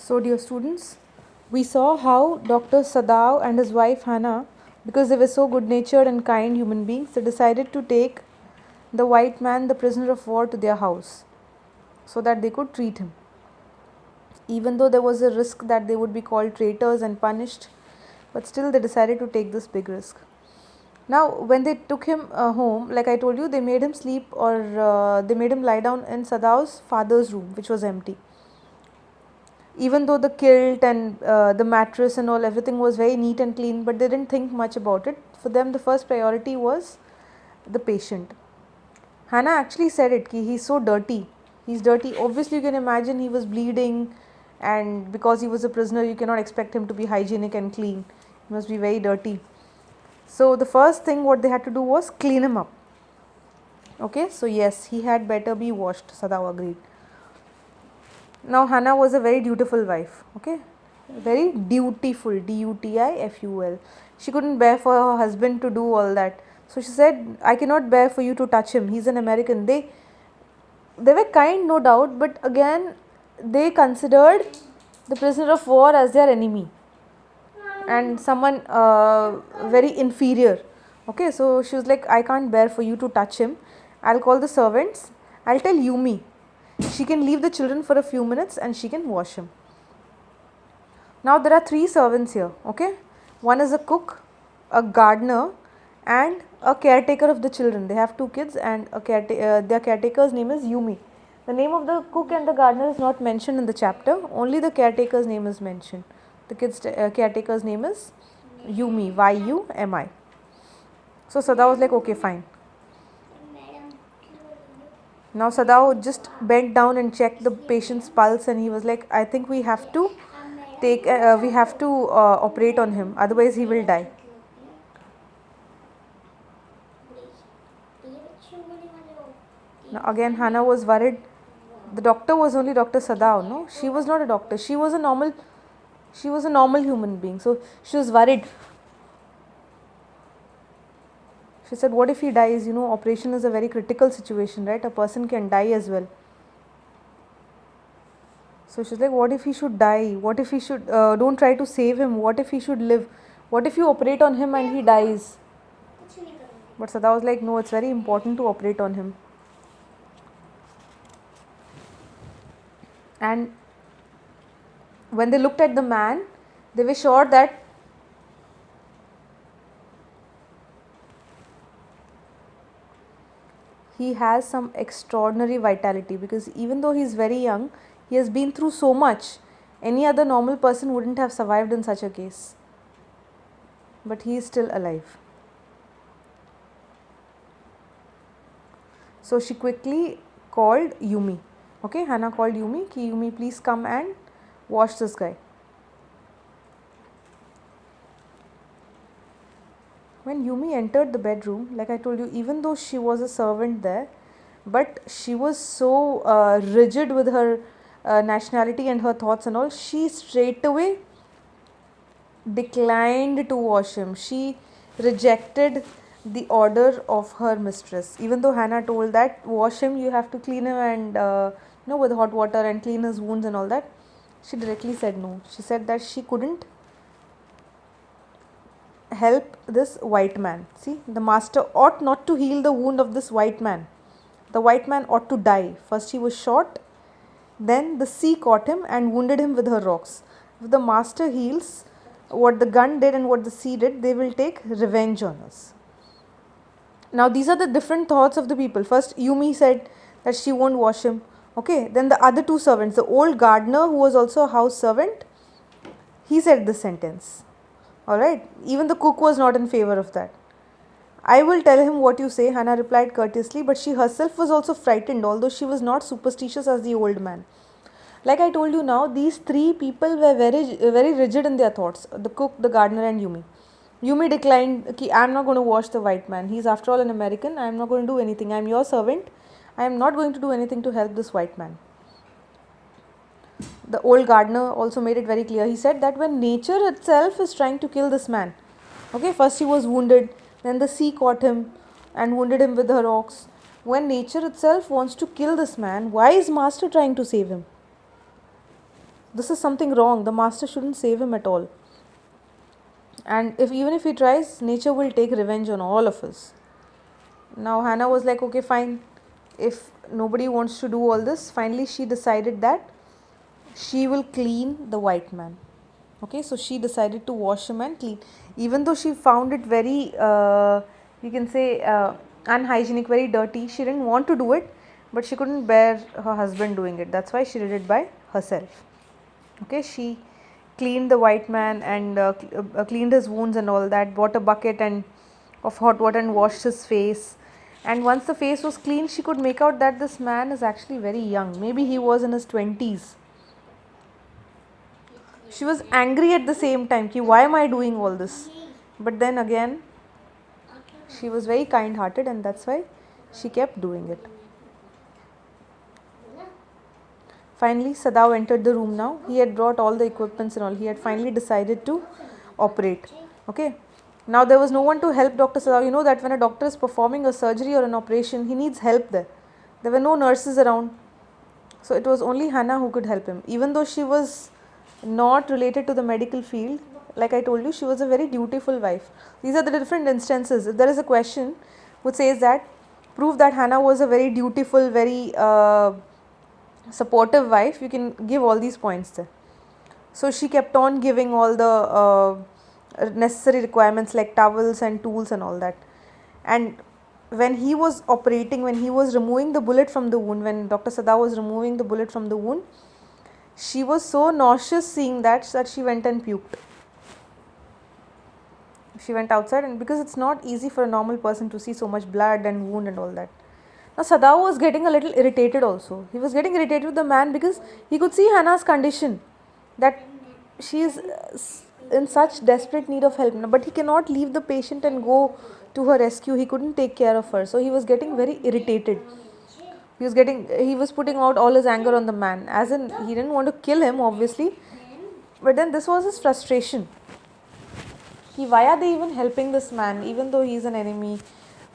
So, dear students, we saw how Dr. Sadao and his wife Hannah, because they were so good natured and kind human beings, they decided to take the white man, the prisoner of war, to their house so that they could treat him. Even though there was a risk that they would be called traitors and punished, but still they decided to take this big risk. Now, when they took him home, like I told you, they made him sleep or they made him lie down in Sadao's father's room, which was empty. Even though the kilt and the mattress and all, everything was very neat and clean, but they didn't think much about it. For them, the first priority was the patient. Hannah actually said it, ki he's so dirty. He's dirty. Obviously, you can imagine he was bleeding, and because he was a prisoner, you cannot expect him to be hygienic and clean. He must be very dirty. So the first thing what they had to do was clean him up. Okay, so yes, he had better be washed, Sadao agreed. Now Hannah was a very dutiful wife, okay, very dutiful, dutiful. She couldn't bear for her husband to do all that. So she said, I cannot bear for you to touch him. He's an American. They were kind, no doubt, but again, they considered the prisoner of war as their enemy and someone very inferior. Okay, so she was like, I can't bear for you to touch him. I'll call the servants. I'll tell Yumi. She can leave the children for a few minutes and she can wash him. Now there are 3 servants here, okay. One is a cook, a gardener and a caretaker of the children. They have 2 kids and their caretaker's name is Yumi. The name of the cook and the gardener is not mentioned in the chapter. Only the caretaker's name is mentioned. The kids' caretaker's name is Yumi, Y-U-M-I. So Sadao was like, okay, fine. Now Sadao just bent down and checked the patient's pulse and he was like, I think we have to operate on him, otherwise he will die. Now again Hannah was worried. The doctor was only Dr. Sadao, no? She was not a doctor. She was a normal human being. So she was worried. She said, what if he dies? You know, operation is a very critical situation, right? A person can die as well. So she's like, what if he should die? What if he should, don't try to save him. What if he should live? What if you operate on him and he dies? But Sada was like, no, it's very important to operate on him. And when they looked at the man, they were sure that he has some extraordinary vitality, because even though he is very young, he has been through so much. Any other normal person wouldn't have survived in such a case. But he is still alive. So she quickly called Yumi. Okay, Hannah called Yumi, ki Yumi, please come and wash this guy. When Yumi entered the bedroom, like I told you, even though she was a servant there, but she was so rigid with her nationality and her thoughts and all, she straight away declined to wash him. She rejected the order of her mistress. Even though Hannah told that wash him, you have to clean him and with hot water and clean his wounds and all that, she directly said no. She said that she couldn't help this white man. See, the master ought not to heal the wound of this white man. The white man ought to die. First he was shot, then the sea caught him and wounded him with her rocks. If the master heals what the gun did and what the sea did, they will take revenge on us. Now these are the different thoughts of the people. First Yumi said that she won't wash him. Okay, then the other 2 servants, the old gardener who was also a house servant, he said this sentence. Alright, even the cook was not in favor of that. I will tell him what you say, Hannah replied courteously, but she herself was also frightened, although she was not superstitious as the old man. Like I told you now, these 3 people were very rigid in their thoughts, the cook, the gardener and Yumi. Yumi declined, I am not going to wash the white man. He is after all an American. I am not going to do anything. I am your servant. I am not going to do anything to help this white man. The old gardener also made it very clear. He said that when nature itself is trying to kill this man, okay, first he was wounded, then the sea caught him and wounded him with her rocks. When nature itself wants to kill this man, why is master trying to save him? This is something wrong. The master shouldn't save him at all. And even if he tries, nature will take revenge on all of us. Now Hannah was like, okay, fine. If nobody wants to do all this, finally she decided that she will clean the white man. Okay, so she decided to wash him and clean. Even though she found it very, you can say, unhygienic, very dirty, she didn't want to do it, but she couldn't bear her husband doing it. That's why she did it by herself. Okay, she cleaned the white man and cleaned his wounds and all that, bought a bucket and of hot water and washed his face. And once the face was clean, she could make out that this man is actually very young. Maybe he was in his 20s. She was angry at the same time, ki why am I doing all this? But then again, she was very kind hearted, and that's why she kept doing it. Finally, Sadao entered the room now. He had brought all the equipments and all. He had finally decided to operate. Okay. Now there was no one to help Dr. Sadao. You know that when a doctor is performing a surgery or an operation, he needs help there. There were no nurses around. So it was only Hannah who could help him. Even though she was not related to the medical field, like I told you, she was a very dutiful wife. These are the different instances. If there is a question which says that, prove that Hannah was a very dutiful, very supportive wife, you can give all these points there. So she kept on giving all the necessary requirements like towels and tools and all that. And when he was operating, when he was removing the bullet from the wound, when Dr. Sadao was removing the bullet from the wound, she was so nauseous seeing that she went and puked. She went outside, and because it's not easy for a normal person to see so much blood and wound and all that. Now Sadao was getting a little irritated also. He was getting irritated with the man because he could see Hannah's condition, that she is in such desperate need of help. But he cannot leave the patient and go to her rescue. He couldn't take care of her. So he was getting very irritated. He was putting out all his anger on the man. As in, he didn't want to kill him, obviously. But then this was his frustration. Why are they even helping this man, even though he's an enemy?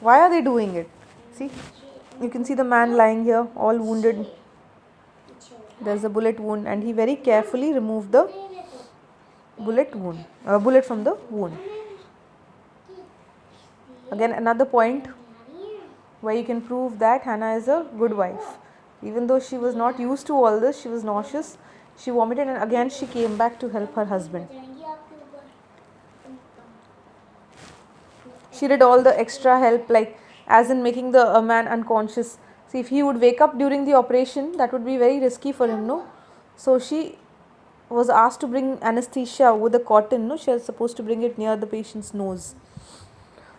Why are they doing it? See? You can see the man lying here, all wounded. There's a bullet wound, and he very carefully removed the bullet from the wound. Again, another point where you can prove that Hannah is a good wife. Even though she was not used to all this, she was nauseous, she vomited, and again she came back to help her husband. She did all the extra help, like as in making the man unconscious. See, if he would wake up during the operation, that would be very risky for him, no? So she was asked to bring anesthesia with a cotton, no? She was supposed to bring it near the patient's nose.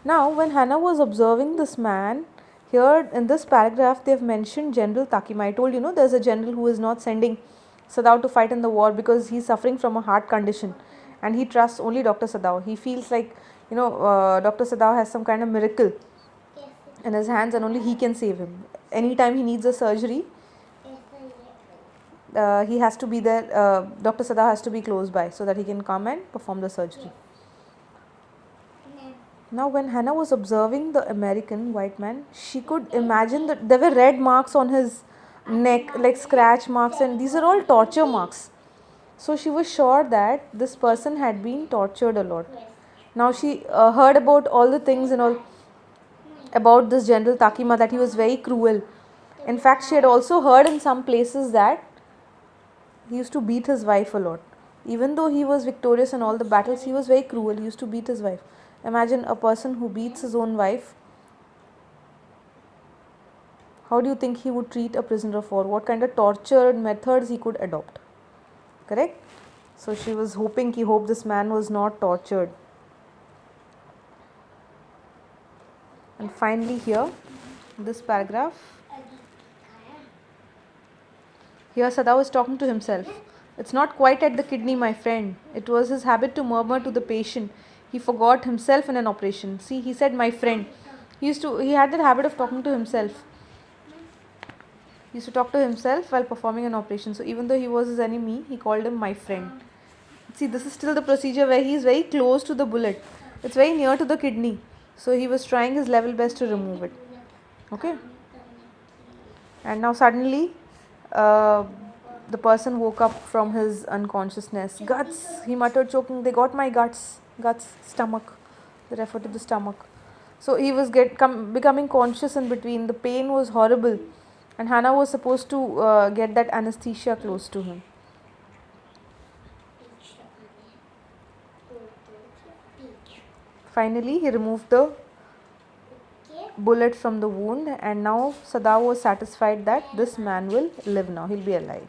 Now, when Hannah was observing this man, here in this paragraph they have mentioned General Takima. I told you, no, there's a general who is not sending Sadao to fight in the war because he's suffering from a heart condition, and he trusts only Dr. Sadao. He feels like, Dr. Sadao has some kind of miracle in his hands and only he can save him. Anytime he needs a surgery, he has to be there. Dr. Sadao has to be close by so that he can come and perform the surgery. Now, when Hannah was observing the American white man, she could imagine that there were red marks on his neck, like scratch marks, and these are all torture marks. So she was sure that this person had been tortured a lot. Now she heard about all the things and all about this General Takima, that he was very cruel. In fact, she had also heard in some places that he used to beat his wife a lot. Even though he was victorious in all the battles, he was very cruel. He used to beat his wife. Imagine a person who beats his own wife. How do you think he would treat a prisoner of war? What kind of torture methods he could adopt? Correct? So she was hoping, this man was not tortured. And finally here, this paragraph, here Sadao is talking to himself. It's not quite at the kidney, my friend. It was his habit to murmur to the patient. He forgot himself in an operation. See, he said, my friend. He had that habit of talking to himself. He used to talk to himself while performing an operation. So even though he was his enemy, he called him my friend. See, this is still the procedure where he is very close to the bullet. It's very near to the kidney. So he was trying his level best to remove it. Okay. And now suddenly, the person woke up from his unconsciousness. Guts, he muttered, choking. They got my guts. Guts, stomach. They refer to the stomach. So he was becoming conscious in between. The pain was horrible, and Hannah was supposed to get that anesthesia close to him. Finally, he removed the bullet from the wound, and now Sadao was satisfied that this man will live now. He'll be alive.